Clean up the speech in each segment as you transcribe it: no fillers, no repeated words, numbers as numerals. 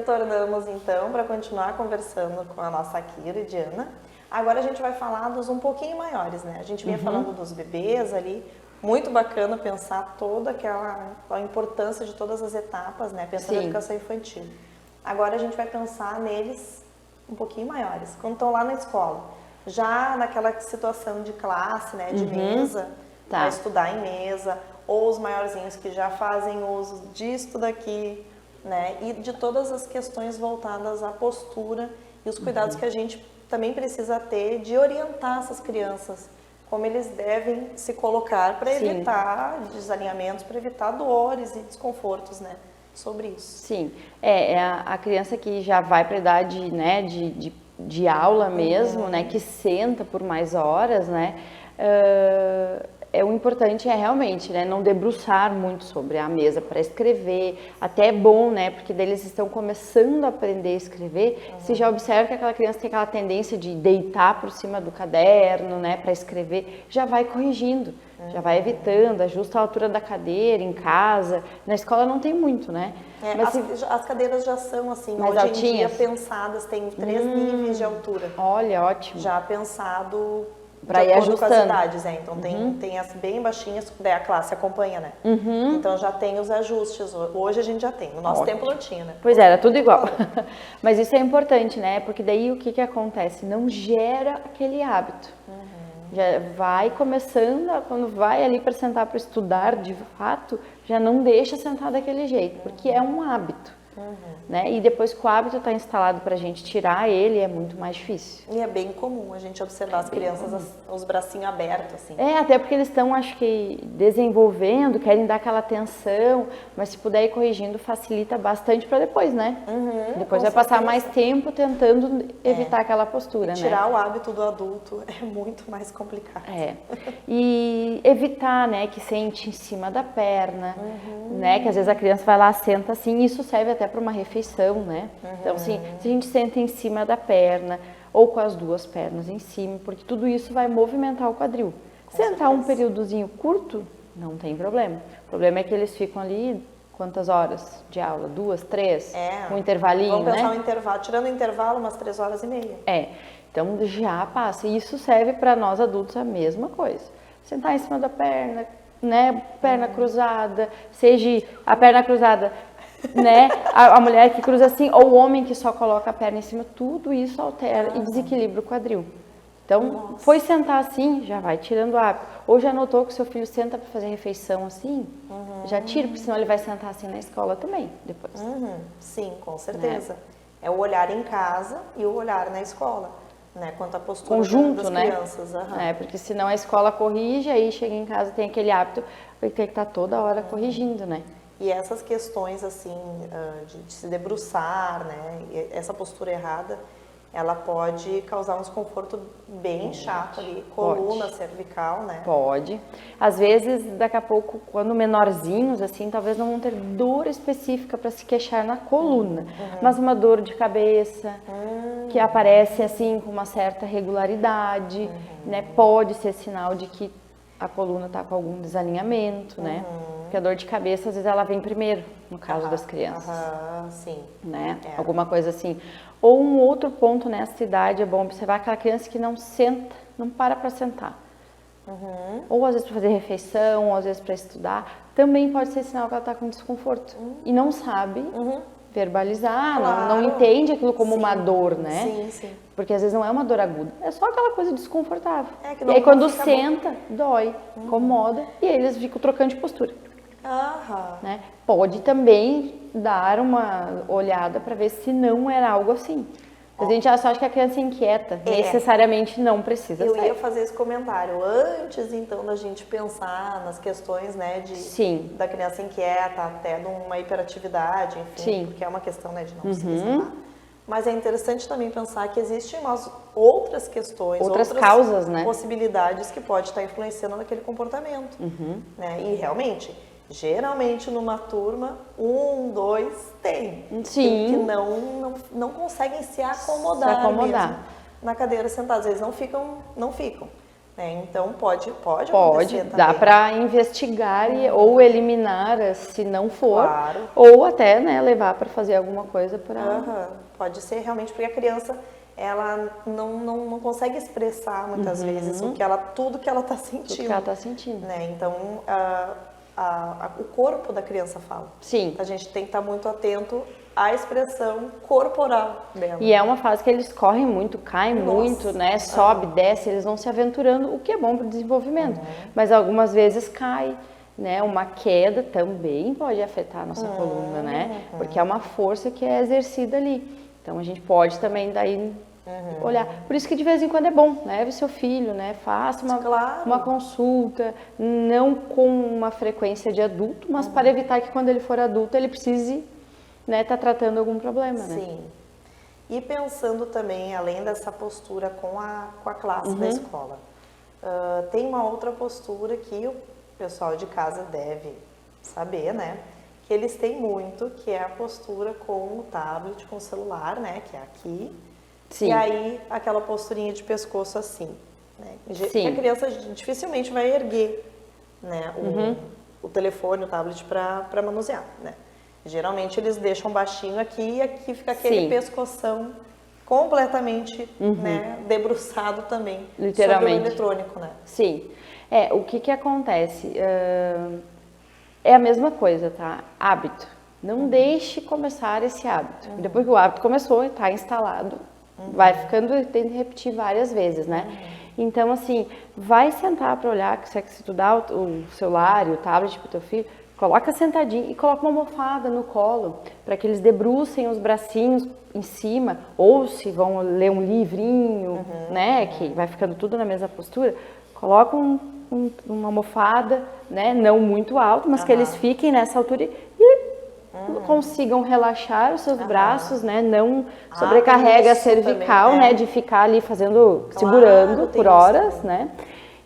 Retornamos então para continuar conversando com a nossa Kira e Diana. Agora a gente vai falar dos um pouquinho maiores, né? A gente vinha falando dos bebês ali, muito bacana pensar toda a importância de todas as etapas, né? Pensando na educação infantil. Agora a gente vai pensar neles um pouquinho maiores, quando estão lá na escola. Já naquela situação de classe, né? De mesa, para estudar em mesa, ou os maiorzinhos que já fazem uso disso daqui, né? E de todas as questões voltadas à postura e os cuidados que a gente também precisa ter de orientar essas crianças, como eles devem se colocar para evitar desalinhamentos, para evitar dores e desconfortos, né? Sobre isso. Sim, a criança que já vai para a idade, né, de aula mesmo, né, que senta por mais horas, né, o importante é realmente, né, não debruçar muito sobre a mesa para escrever, até é bom, né, porque daí eles estão começando a aprender a escrever, você já observa que aquela criança tem aquela tendência de deitar por cima do caderno, né, para escrever, já vai corrigindo, já vai evitando, ajusta a altura da cadeira em casa, na escola não tem muito, né. Mas as cadeiras já são assim, mais hoje altinhas? em dia pensadas, tem 3 níveis de altura. Olha, ótimo. Já pensado para ir ajustando. Com as idades, Então tem as bem baixinhas, daí a classe acompanha, né? Então já tem os ajustes. Hoje a gente já tem. No nosso tempo não tinha, né? Pois é, era tudo igual. Mas isso é importante, né? Porque daí o que acontece? Não gera aquele hábito. Já vai começando, quando vai ali para sentar para estudar de fato, já não deixa sentar daquele jeito, porque é um hábito. Né? E depois que o hábito está instalado para a gente tirar ele, é muito mais difícil. E é bem comum a gente observar as crianças, os bracinhos abertos, assim. Até porque eles estão, acho que, desenvolvendo, querem dar aquela atenção, mas se puder ir corrigindo, facilita bastante para depois, né? Depois vai passar mais tempo tentando evitar aquela postura, né? Tirar o hábito do adulto é muito mais complicado. E evitar, né, que sente em cima da perna, né? Que às vezes a criança vai lá, senta assim, isso serve até para uma refeição, né? Então, assim, se a gente senta em cima da perna ou com as duas pernas em cima, porque tudo isso vai movimentar o quadril. Sentar um períodozinho curto, não tem problema. O problema é que eles ficam ali, quantas horas de aula? 2, 3? Um intervalinho, vamos pensar né? um intervalo, tirando o intervalo, umas 3h30. Então já passa. E isso serve para nós adultos a mesma coisa. Sentar em cima da perna, né? Perna cruzada, seja a perna cruzada, né? A mulher que cruza assim, ou o homem que só coloca a perna em cima, tudo isso altera e desequilibra o quadril. Então, foi sentar assim, já vai tirando o hábito. Ou já notou que o seu filho senta para fazer refeição assim, já tira, porque senão ele vai sentar assim na escola também, depois. Sim, com certeza. É o olhar em casa e o olhar na escola, né? Quanto à postura das crianças. Porque senão a escola corrige, aí chega em casa tem aquele hábito, vai ter que estar toda hora corrigindo, né? E essas questões, assim, de se debruçar, né? E essa postura errada, ela pode causar um desconforto bem chato ali, coluna cervical, né? Pode. Às vezes, daqui a pouco, quando menorzinhos, assim, talvez não vão ter dor específica para se queixar na coluna, mas uma dor de cabeça, que aparece, assim, com uma certa regularidade, né? Pode ser sinal de que a coluna está com algum desalinhamento, né? Porque a dor de cabeça, às vezes, ela vem primeiro, no caso das crianças. Sim. Né? Alguma coisa assim. Ou um outro ponto nessa idade, é bom observar aquela criança que não senta, não para sentar. Ou às vezes para fazer refeição, ou às vezes para estudar, também pode ser sinal que ela está com desconforto. E não sabe verbalizar, não entende aquilo como uma dor, né? Sim. Porque às vezes não é uma dor aguda, é só aquela coisa desconfortável. Que e aí quando senta, dói, incomoda, e aí eles ficam trocando de postura. Né? Pode também dar uma olhada para ver se não era algo assim. A gente já só acha que a criança inquieta, necessariamente não precisa Eu ia fazer esse comentário antes, então, da gente pensar nas questões, né, da criança inquieta, até de uma hiperatividade, enfim, porque é uma questão, né, de não se desenhar. Mas é interessante também pensar que existem umas outras questões, outras causas, né? possibilidades que pode estar influenciando naquele comportamento. Né? E realmente, geralmente numa turma, 1, 2 tem. Tem que não conseguem se acomodar mesmo na cadeira sentada. Às vezes não ficam. né? Então pode Pode, acontecer dá também. para investigar ou eliminar se não for, Claro. ou até, né, levar para fazer alguma coisa para... Aham. Pode ser realmente porque a criança ela não consegue expressar muitas vezes tudo que ela está sentindo. Tudo que ela está sentindo. Né? Então o corpo da criança fala. Sim. A gente tem que estar muito atento à expressão corporal dela. E é uma fase que eles correm muito, caem Nossa. muito, né? Sobe, desce, eles vão se aventurando, o que é bom para o desenvolvimento. Mas algumas vezes cai, né? Uma queda também pode afetar a nossa coluna, né? Porque é uma força que é exercida ali. Então a gente pode também daí olhar. Por isso que de vez em quando é bom, leve seu filho, né? Faça Claro. uma consulta, não com uma frequência de adulto, mas para evitar que quando ele for adulto ele precise, né, tá tratando algum problema, né? Sim. E pensando também, além dessa postura com a classe da escola, tem uma outra postura que o pessoal de casa deve saber, né? Que eles têm muito, que é a postura com o tablet, com o celular, né? Que é aqui. Sim. E aí, aquela posturinha de pescoço assim, né? Sim. Que a criança dificilmente vai erguer, né? O telefone, o tablet para manusear, né? Geralmente eles deixam baixinho aqui e aqui fica aquele Sim. pescoção completamente, né, debruçado também Literalmente. sobre o eletrônico, né? Sim. O que acontece? É a mesma coisa, tá? Hábito. Não deixe começar esse hábito. Depois que o hábito começou, está instalado, vai ficando, tem que repetir várias vezes, né? Então, assim, vai sentar para olhar, que se tu dá o celular e o tablet pro teu filho, coloca sentadinho e coloca uma almofada no colo, para que eles debrucem os bracinhos em cima, ou se vão ler um livrinho, né, que vai ficando tudo na mesma postura, coloca uma almofada, né, não muito alto, mas que eles fiquem nessa altura e consigam relaxar os seus braços, né, não sobrecarrega a cervical, também, né, de ficar ali segurando tem por isso horas, também. né,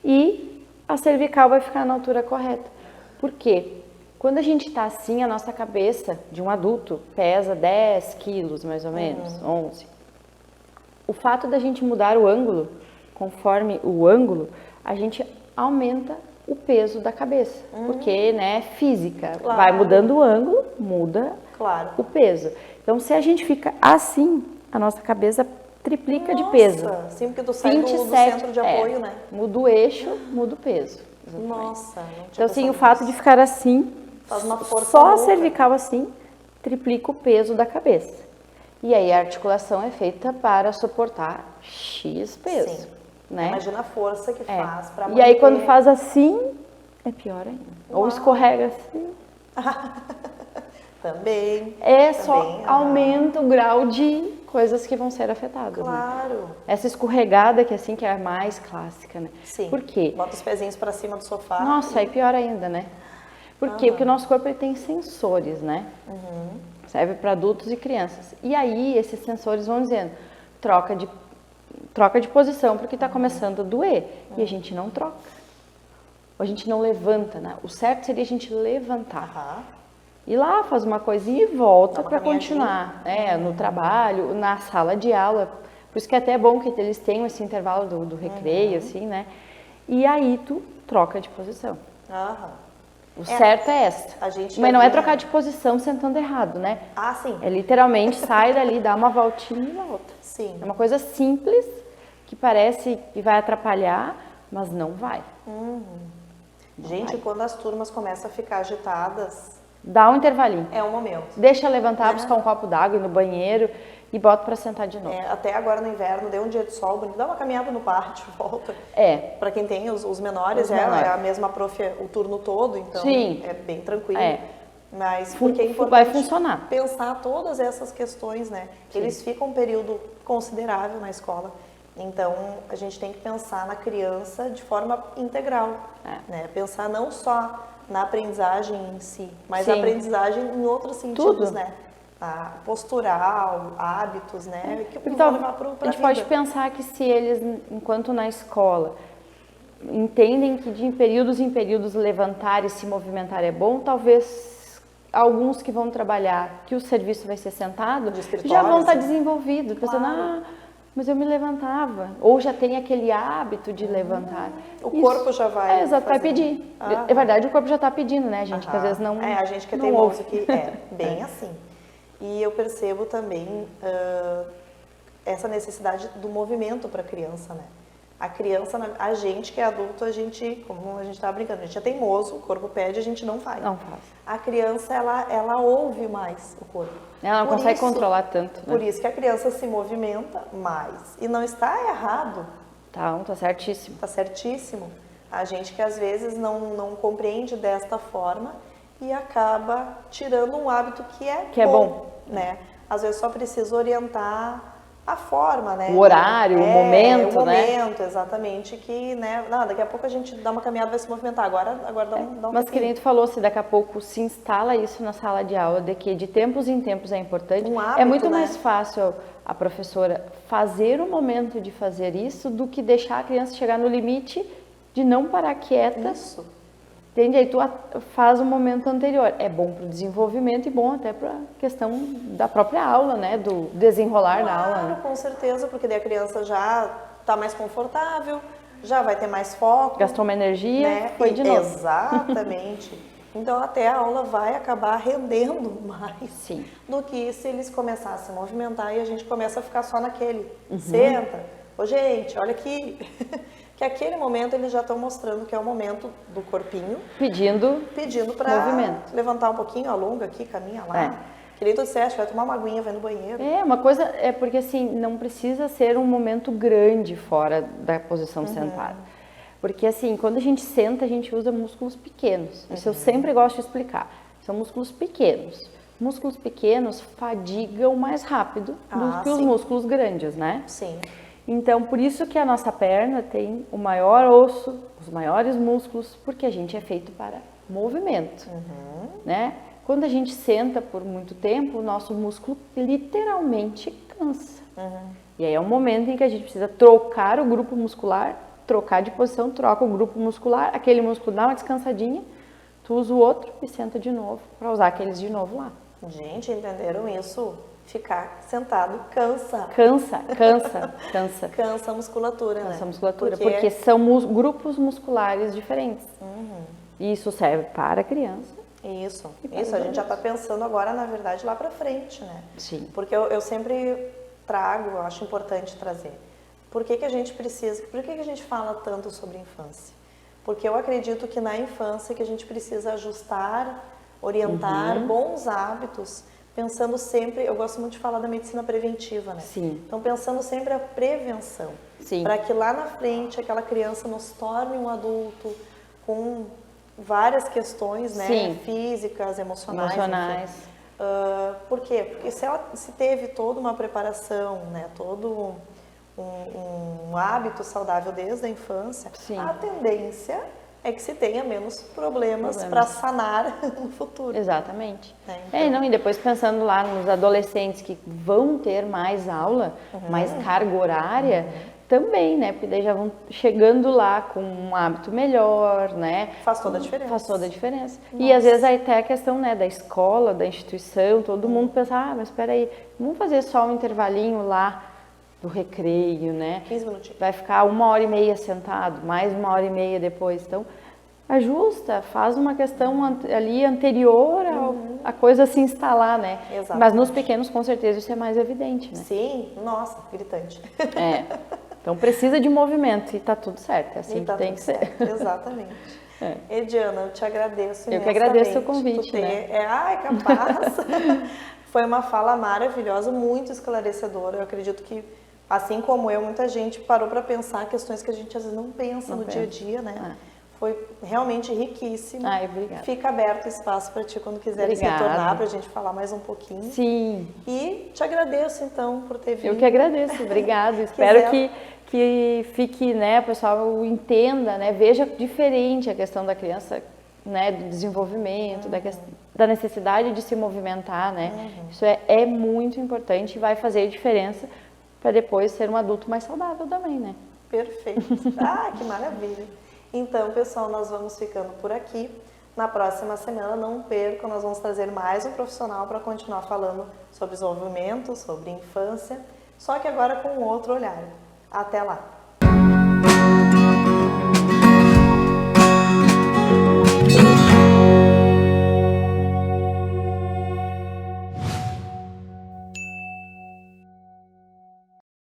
e a cervical vai ficar na altura correta. Por quê? Quando a gente está assim, a nossa cabeça de um adulto pesa 10 quilos, mais ou menos, 11. O fato da gente mudar o ângulo, conforme o ângulo, a gente aumenta o peso da cabeça. Porque, né, física, Claro. vai mudando o ângulo, muda Claro. o peso. Então, se a gente fica assim, a nossa cabeça triplica de peso. Sim, porque tu sai do 27, centro de apoio, né? Muda o eixo, muda o peso. Exatamente. Nossa, não tinha Então, assim, o pensado fato nisso. de ficar assim, Faz uma força só a louca. cervical assim, triplica o peso da cabeça. E aí a articulação é feita para suportar X peso, Sim. né? Imagina a força que faz para E aí quando faz assim, é pior ainda. Ou escorrega assim. Também. Só Também, aumenta o grau de coisas que vão ser afetadas. Né? Claro. Essa escorregada que assim que é a mais clássica, né? Sim. Por quê? Bota os pezinhos para cima do sofá. Nossa, aí pior ainda, né? Por quê? Porque o nosso corpo ele tem sensores, né? Serve para adultos e crianças. E aí esses sensores vão dizendo, troca de posição porque está começando a doer. E a gente não troca. Ou a gente não levanta, né? O certo seria a gente levantar. Ir lá, faz uma coisinha e volta para continuar. No trabalho, na sala de aula. Por isso que é até bom que eles tenham esse intervalo do recreio, assim, né? E aí tu troca de posição. O certo é essa. Mas não é trocar de posição sentando errado, né? Sim. É literalmente sai dali, dá uma voltinha e volta. Sim. É uma coisa simples, que parece que vai atrapalhar, mas não vai. Gente, quando as turmas começam a ficar agitadas, dá um intervalinho. é um momento. Deixa levantar, buscar um copo d'água, ir no banheiro e bota para sentar de novo. Até agora no inverno, deu um dia de sol bonito, dá uma caminhada no pátio, volta. Para quem tem os menores, é a mesma prof o turno todo, então é bem tranquilo. Mas porque é importante vai funcionar. Pensar todas essas questões, né? Eles ficam um período considerável na escola. Então, a gente tem que pensar na criança de forma integral, né? Pensar não só na aprendizagem em si, mas a aprendizagem em outros sentidos, né? Postural, hábitos, né? Que vão levar para a vida. A gente pode pensar que se eles, enquanto na escola, entendem que de períodos em períodos levantar e se movimentar é bom, talvez alguns que vão trabalhar, que o serviço vai ser sentado, já vão estar desenvolvidos, pensando, mas eu me levantava. Ou já tem aquele hábito de levantar. O corpo já vai exato, vai fazendo. pedir. É verdade, o corpo já está pedindo, né, gente? Que às vezes não. A gente que é não teimoso, ouve. que é bem assim. E eu percebo também essa necessidade do movimento para a criança, né? A criança, a gente que é adulto, a gente, como a gente estava brincando, a gente é teimoso, o corpo pede, a gente não faz. Não faz. A criança, ela ouve mais o corpo. Ela não consegue controlar tanto, né? Por isso que a criança se movimenta mais. E não está errado. Tá certíssimo. Está certíssimo. A gente que às vezes não compreende desta forma e acaba tirando um hábito que é bom, né? Às vezes só precisa orientar a forma, né? O horário, o momento, né? O momento, exatamente, que, né? Não, daqui a pouco a gente dá uma caminhada, vai se movimentar. Agora dá um Mas que nem tu falou, se daqui a pouco se instala isso na sala de aula, de que de tempos em tempos é importante, hábito, é muito né? mais fácil a professora fazer o momento de fazer isso do que deixar a criança chegar no limite de não parar quieta. Isso. Entende? Aí tu faz o momento anterior. É bom para o desenvolvimento e bom até para a questão da própria aula, né? Do desenrolar da aula. Né? Com certeza, porque daí a criança já está mais confortável, já vai ter mais foco. Gastou uma energia, né? foi de novo. Exatamente. Então até a aula vai acabar rendendo mais. Sim. Do que se eles começarem a se movimentar e a gente começa a ficar só naquele. Senta. Ô gente, olha aqui. Que aquele momento eles já estão mostrando que é o momento do corpinho. Pedindo para levantar um pouquinho, alonga aqui, caminha lá. Que nem tu disseste, vai tomar uma aguinha, vai no banheiro. Uma coisa, porque assim, não precisa ser um momento grande fora da posição sentada. Porque assim, quando a gente senta, a gente usa músculos pequenos. Isso eu sempre gosto de explicar. São músculos pequenos. Músculos pequenos fadigam mais rápido do que os músculos grandes, né? Sim. Então, por isso que a nossa perna tem o maior osso, os maiores músculos, porque a gente é feito para movimento, né? Quando a gente senta por muito tempo, o nosso músculo literalmente cansa. E aí é um momento em que a gente precisa trocar o grupo muscular, trocar de posição, troca o grupo muscular, aquele músculo dá uma descansadinha, tu usa o outro e senta de novo, para usar aqueles de novo lá. Gente, entenderam isso? Ficar sentado cansa. Cansa. Cansa a musculatura, né? Cansa a musculatura, porque são grupos musculares diferentes. E isso serve para a criança. Isso, a gente já está pensando agora, na verdade, lá para frente, né? Sim. Porque eu sempre trago, eu acho importante trazer. Por que a gente fala tanto sobre infância? Porque eu acredito que na infância que a gente precisa ajustar, orientar bons hábitos, pensando sempre, eu gosto muito de falar da medicina preventiva, né? Sim. Então, pensando sempre a prevenção. Sim. Para que lá na frente aquela criança nos torne um adulto com várias questões, né? Sim. Físicas, emocionais. Por quê? Porque se teve toda uma preparação, né? Todo um hábito saudável desde a infância, a tendência é que se tenha menos problemas para sanar no futuro. Exatamente. Então. E depois pensando lá nos adolescentes que vão ter mais aula, mais carga horária, também, né? Porque daí já vão chegando lá com um hábito melhor, né? Faz toda a diferença. Faz toda a diferença. E às vezes aí até a questão, né, da escola, da instituição, todo mundo pensa, mas espera aí, vamos fazer só um intervalinho lá do recreio, né? 15 minutinhos. Vai ficar 1h30 sentado, mais 1h30 depois. Então, ajusta, faz uma questão ali anterior a coisa se instalar, né? Exatamente. Mas nos pequenos, com certeza, isso é mais evidente, né? Sim, nossa, gritante. Então, precisa de movimento e tá tudo certo, é assim que tem que ser. Exatamente. Ediana, eu te agradeço imensamente. Eu que agradeço o convite, né? Capaz. Foi uma fala maravilhosa, muito esclarecedora. Eu acredito que, assim como eu, muita gente parou para pensar questões que a gente às vezes não pensa no dia a dia, né? Foi realmente riquíssimo. Obrigada. Fica aberto o espaço para ti quando quiseres retornar, para a gente falar mais um pouquinho. Sim. E te agradeço, então, por ter vindo. Eu que agradeço, obrigada. Espero que fique, né, o pessoal entenda, né, veja diferente a questão da criança, né, do desenvolvimento, da necessidade de se movimentar, né? Isso é muito importante e vai fazer diferença para depois ser um adulto mais saudável também, né? Perfeito. Que maravilha. Então, pessoal, nós vamos ficando por aqui. Na próxima semana, não percam, nós vamos trazer mais um profissional para continuar falando sobre desenvolvimento, sobre infância. só que agora com outro olhar. Até lá!